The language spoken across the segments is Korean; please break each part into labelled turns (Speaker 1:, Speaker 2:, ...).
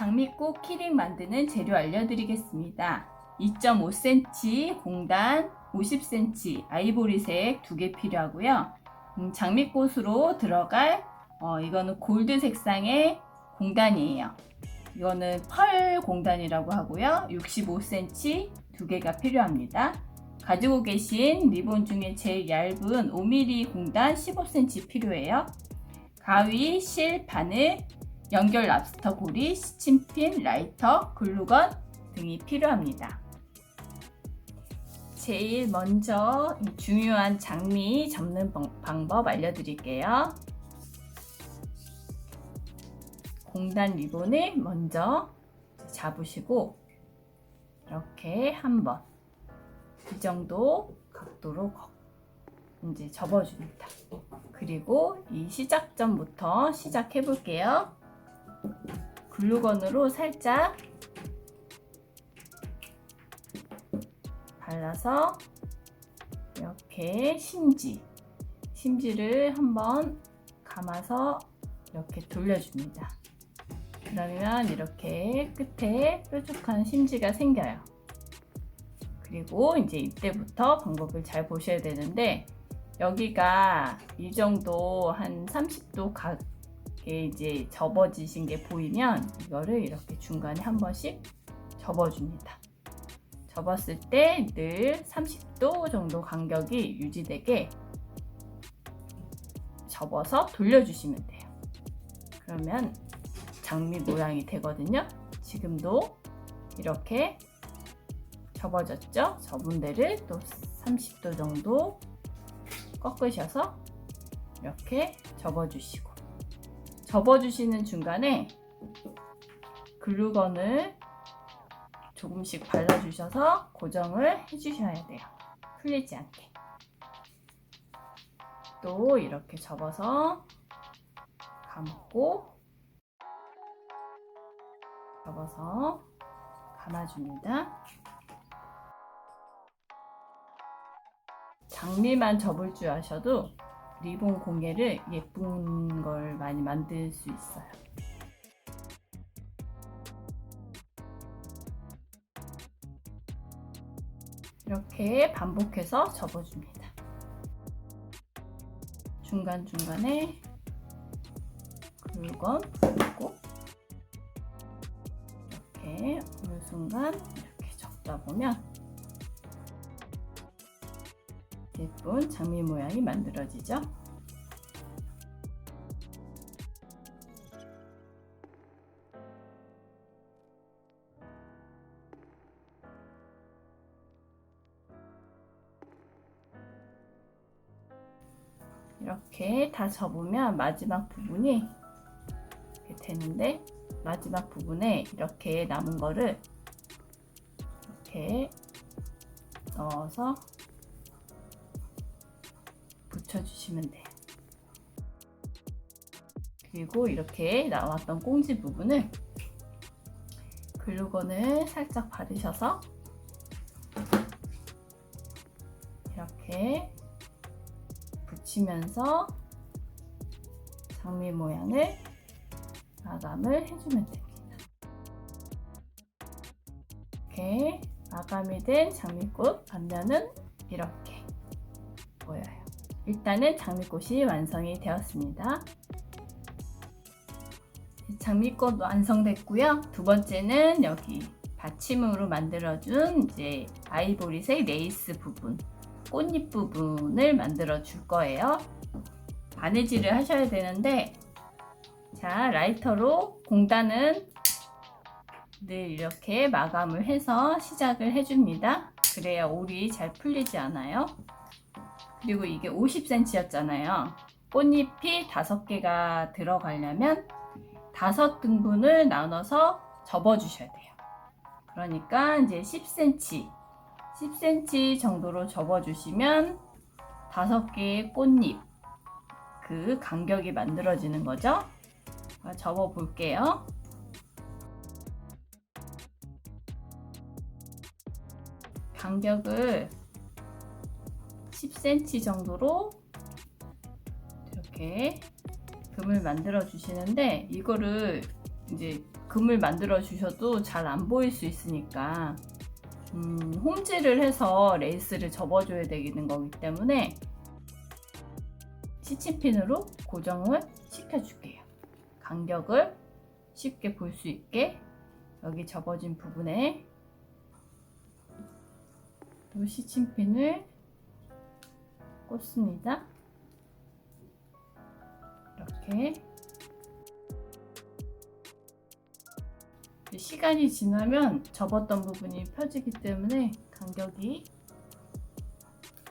Speaker 1: 장미꽃 키링 만드는 재료 알려드리겠습니다. 2.5cm 공단, 50cm 아이보리색 2개 필요하고요. 장미꽃으로 들어갈 이거는 골드 색상의 공단이에요. 이거는 펄 공단이라고 하고요. 65cm 2개가 필요합니다. 가지고 계신 리본 중에 제일 얇은 5mm 공단 15cm 필요해요. 가위, 실, 바늘, 연결 랍스터 고리, 스친핀, 라이터, 글루건 등이 필요합니다. 제일 먼저 중요한 장미 접는 방법 알려드릴게요. 공단 리본을 먼저 잡으시고 이렇게 한번 이 정도 각도로 이제 접어줍니다. 그리고 이 시작점부터 시작해 볼게요. 글루건으로 살짝 발라서 이렇게 심지를 한번 감아서 이렇게 돌려줍니다. 그러면 이렇게 끝에 뾰족한 심지가 생겨요. 그리고 이제 이때부터 방법을 잘 보셔야 되는데, 여기가 이 정도 한 30도 각에 이제 접어지신 게 보이면 이거를 이렇게 중간에 한 번씩 접어줍니다. 접었을 때 늘 30도 정도 간격이 유지되게 접어서 돌려주시면 돼요. 그러면 장미 모양이 되거든요. 지금도 이렇게 접어졌죠? 접은 데를 또 30도 정도 꺾으셔서 이렇게 접어주시고, 접어주시는 중간에 글루건을 조금씩 발라주셔서 고정을 해주셔야 돼요. 풀리지 않게. 또 이렇게 접어서 감고 접어서 감아줍니다. 장미만 접을 줄 아셔도 리본 공예를 예쁜 걸 많이 만들 수 있어요. 이렇게 반복해서 접어줍니다. 중간중간에 글루건 풀고 이렇게 어느 순간 이렇게 접다 보면 예쁜 장미 모양이 만들어지죠. 이렇게 다 접으면 마지막 부분이 이렇게 되는데, 마지막 부분에 이렇게 남은 거를 이렇게 넣어서 붙여주시면 돼요. 그리고 이렇게 나왔던 꽁지 부분을 글루건을 살짝 바르셔서 이렇게 붙이면서 장미 모양을 마감을 해주면 됩니다. 이렇게 마감이 된 장미꽃 앞면은 이렇게 보여요. 일단은 장미꽃이 완성이 되었습니다. 장미꽃 완성됐고요. 두 번째는 여기 받침으로 만들어준 이제 아이보리색 레이스 부분, 꽃잎 부분을 만들어 줄 거예요. 바느질을 하셔야 되는데, 자, 라이터로 공단은 늘 이렇게 마감을 해서 시작을 해줍니다. 그래야 올이 잘 풀리지 않아요. 그리고 이게 50cm였잖아요. 꽃잎이 5개가 들어가려면 5등분을 나눠서 접어주셔야 돼요. 그러니까 이제 10cm 정도로 접어주시면 5개의 꽃잎 그 간격이 만들어지는 거죠. 접어 볼게요. 간격을 10cm 정도로 이렇게 금을 만들어 주시는데, 이거를 이제 금을 만들어 주셔도 잘 안 보일 수 있으니까 홈질을 해서 레이스를 접어줘야 되는 거기 때문에 시침핀으로 고정을 시켜줄게요. 간격을 쉽게 볼 수 있게 여기 접어진 부분에 또 시침핀을 꽂습니다. 이렇게 시간이 지나면 접었던 부분이 펴지기 때문에 간격이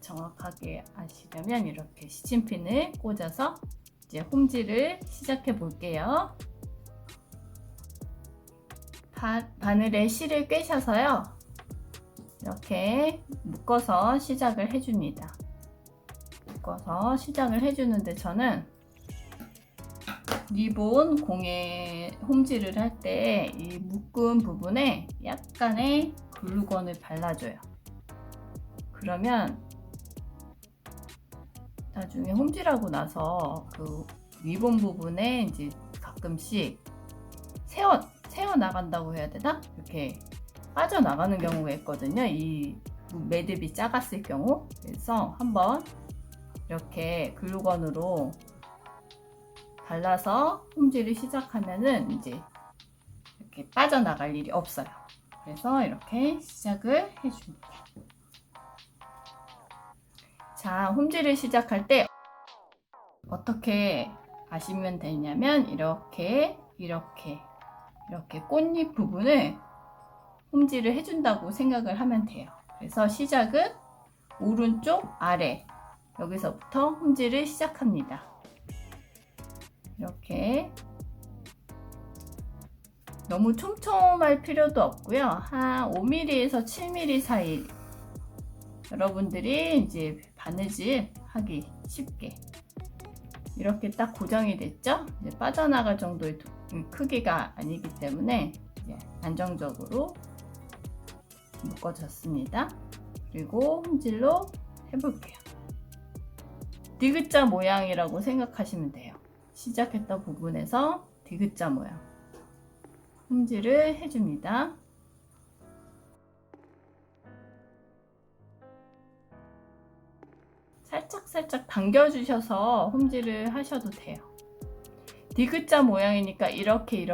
Speaker 1: 정확하게 아시려면 이렇게 시침핀을 꽂아서 이제 홈질을 시작해 볼게요. 바늘에 실을 꿰셔서요, 이렇게 묶어서 시작을 해줍니다. 묶어서 시작을 해주는데 저는 리본 공에 홈질을 할 때 이 묶은 부분에 약간의 글루건을 발라줘요. 그러면 나중에 홈질하고 나서 그 리본 부분에 이제 가끔씩 새어 나간다고 해야 되나? 이렇게 빠져나가는 경우가 있거든요. 이 매듭이 작았을 경우. 그래서 한번 이렇게 글루건으로 발라서 홈질을 시작하면은 이제 이렇게 빠져나갈 일이 없어요. 그래서 이렇게 시작을 해줍니다. 자, 홈질을 시작할 때 어떻게 아시면 되냐면 이렇게 꽃잎 부분을 홈질을 해준다고 생각을 하면 돼요. 그래서 시작은 오른쪽 아래 여기서부터 홈질을 시작합니다. 이렇게 너무 촘촘할 필요도 없고요. 한 5mm에서 7mm 사이 여러분들이 이제 바느질 하기 쉽게 이렇게 딱 고정이 됐죠? 이제 빠져나갈 정도의 크기가 아니기 때문에 이제 안정적으로 묶어졌습니다. 그리고 홈질로 해볼게요. 디귿자 모양이라고 생각하시면 돼요. 시작했던 부분에서 디귿자 모양 홈질을 해줍니다. 살짝 당겨주셔서 홈질을 하셔도 돼요. 디귿자 모양이니까 이렇게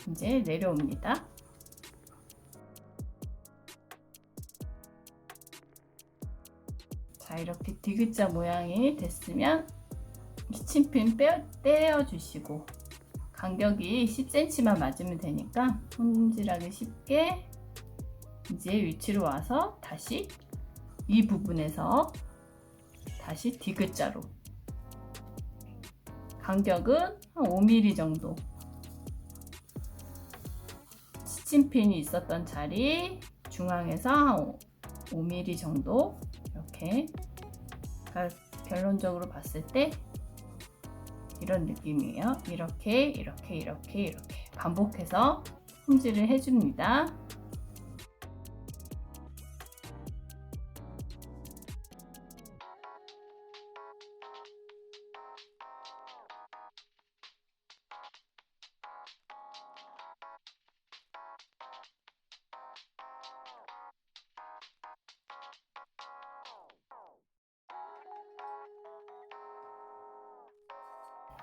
Speaker 1: 이제 내려옵니다. 자, 이렇게 디귿자 모양이 됐으면 시침핀 떼어주시고 간격이 10cm만 맞으면 되니까 홈질하기 쉽게 이제 위치로 와서 다시 이 부분에서 다시 디귿자로 간격은 한 5mm 정도 시침핀이 있었던 자리 중앙에서 한 5mm 정도 이렇게 결론적으로 봤을 때 이런 느낌이에요. 이렇게 반복해서 홈질을 해줍니다.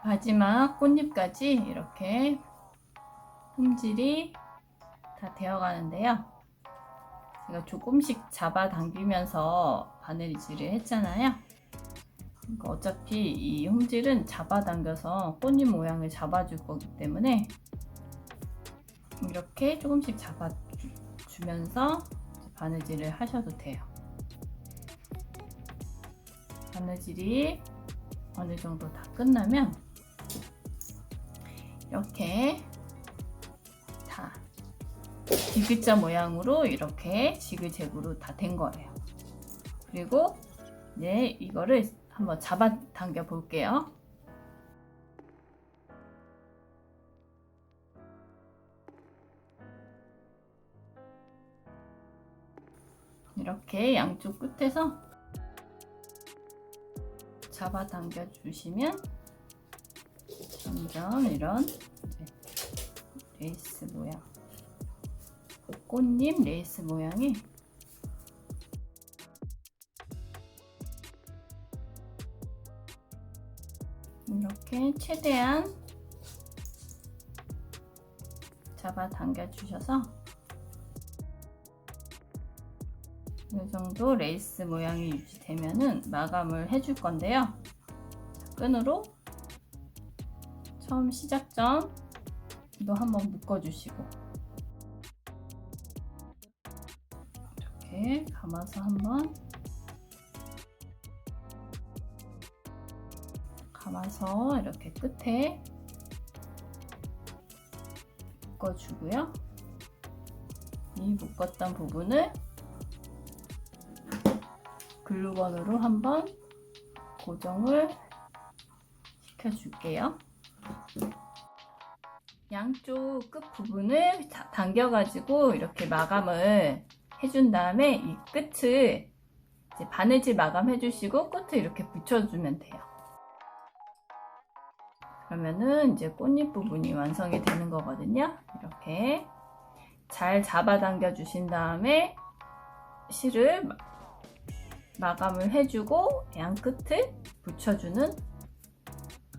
Speaker 1: 마지막 꽃잎까지 이렇게 홈질이 다 되어 가는데요. 제가 조금씩 잡아당기면서 바느질을 했잖아요. 그러니까 어차피 이 홈질은 잡아당겨서 꽃잎 모양을 잡아줄 거기 때문에 이렇게 조금씩 잡아주면서 바느질을 하셔도 돼요. 바느질이 어느 정도 다 끝나면 이렇게 다 디귿자 모양으로 이렇게 지그재그로 다 된 거예요. 그리고 이제 이거를 한번 잡아 당겨 볼게요. 이렇게 양쪽 끝에서 잡아 당겨 주시면 점점 이런 레이스 모양, 꽃잎 레이스 모양이 이렇게 최대한 잡아당겨 주셔서 이 정도 레이스 모양이 유지되면은 마감을 해줄 건데요. 끈으로 처음 시작점도 한번 묶어주시고 이렇게 감아서 한번 감아서 이렇게 끝에 묶어주고요. 이 묶었던 부분을 글루건으로 한번 고정을 시켜줄게요. 양쪽 끝 부분을 당겨가지고 이렇게 마감을 해준 다음에 이 끝을 이제 바느질 마감해주시고 끝을 이렇게 붙여주면 돼요. 그러면은 이제 꽃잎 부분이 완성이 되는 거거든요. 이렇게 잘 잡아당겨 주신 다음에 실을 마감을 해주고 양 끝을 붙여주는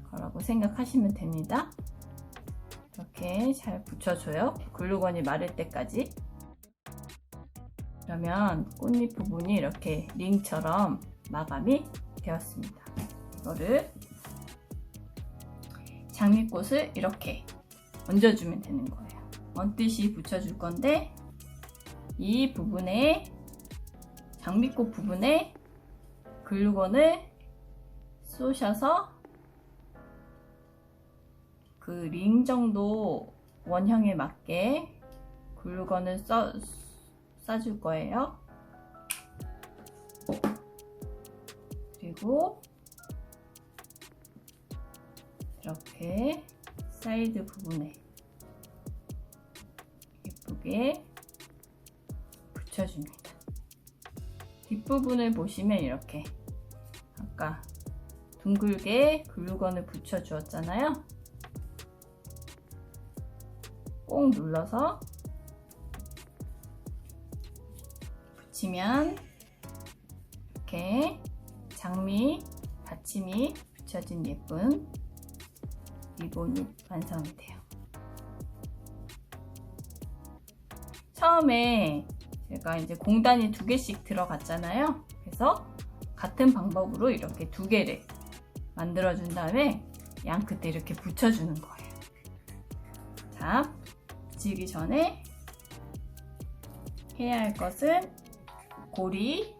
Speaker 1: 거라고 생각하시면 됩니다. 이렇게 잘 붙여줘요. 글루건이 마를 때까지. 그러면 꽃잎 부분이 이렇게 링처럼 마감이 되었습니다. 이거를 장미꽃을 이렇게 얹어주면 되는 거예요. 얹듯이 붙여줄 건데 이 부분에 장미꽃 부분에 글루건을 쏘셔서 그 링 정도 원형에 맞게 글루건을 싸줄 거예요. 그리고 이렇게 사이드 부분에 예쁘게 붙여줍니다. 뒷부분을 보시면 이렇게 아까 둥글게 글루건을 붙여 주었잖아요. 꼭 눌러서 붙이면 이렇게 장미 받침이 붙여진 예쁜 리본이 완성이 돼요. 처음에 제가 이제 공단이 2개씩 들어갔잖아요. 그래서 같은 방법으로 이렇게 2개를 만들어 준 다음에 양 끝에 이렇게 붙여주는 거예요. 자, 붙이기 전에 해야 할 것은 고리,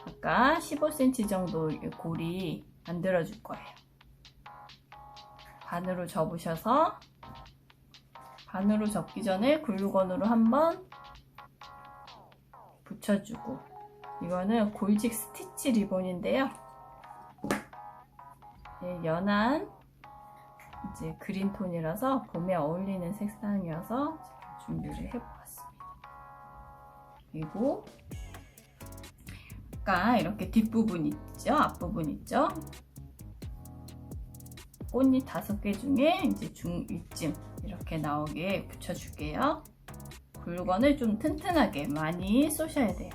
Speaker 1: 아까 15cm 정도 고리 만들어 줄 거예요. 반으로 접으셔서 반으로 접기 전에 글루건으로 한번 붙여주고, 이거는 골직 스티치 리본인데요. 연한 이제 그린 톤이라서 봄에 어울리는 색상이어서 제가 준비를 해보았습니다. 그리고 아까 이렇게 뒷부분 있죠? 앞부분 있죠? 꽃잎 5개 중에 이제 윗쯤 이렇게 나오게 붙여줄게요. 글루건을 좀 튼튼하게 많이 쏘셔야 돼요.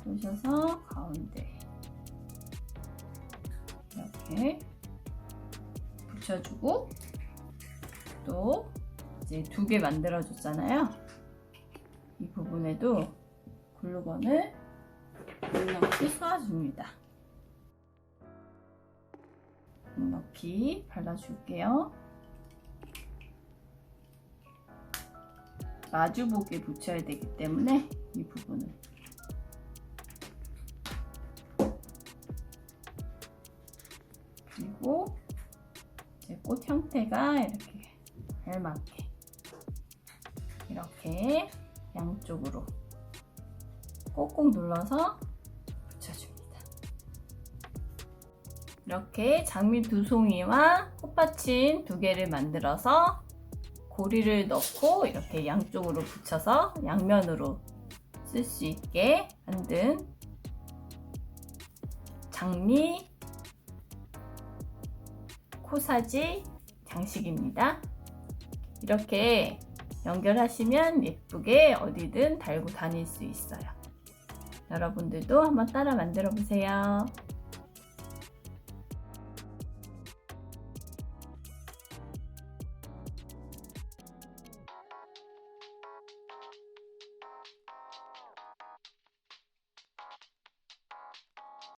Speaker 1: 쏘셔서 가운데 이렇게 붙여주고, 또 이제 2개 만들어 줬잖아요. 이 부분에도 글루건을 넉넉히 쏘아줍니다. 넉넉히 발라줄게요. 마주보게 붙여야 되기 때문에 이 부분은 그리고 이제 꽃 형태가 이렇게 알맞게 이렇게 양쪽으로 꼭꼭 눌러서 붙여줍니다. 이렇게 장미 2송이와 꽃받침 2개를 만들어서 고리를 넣고 이렇게 양쪽으로 붙여서 양면으로 쓸 수 있게 만든 장미 코사지 장식입니다. 이렇게 연결하시면 예쁘게 어디든 달고 다닐 수 있어요. 여러분들도 한번 따라 만들어 보세요.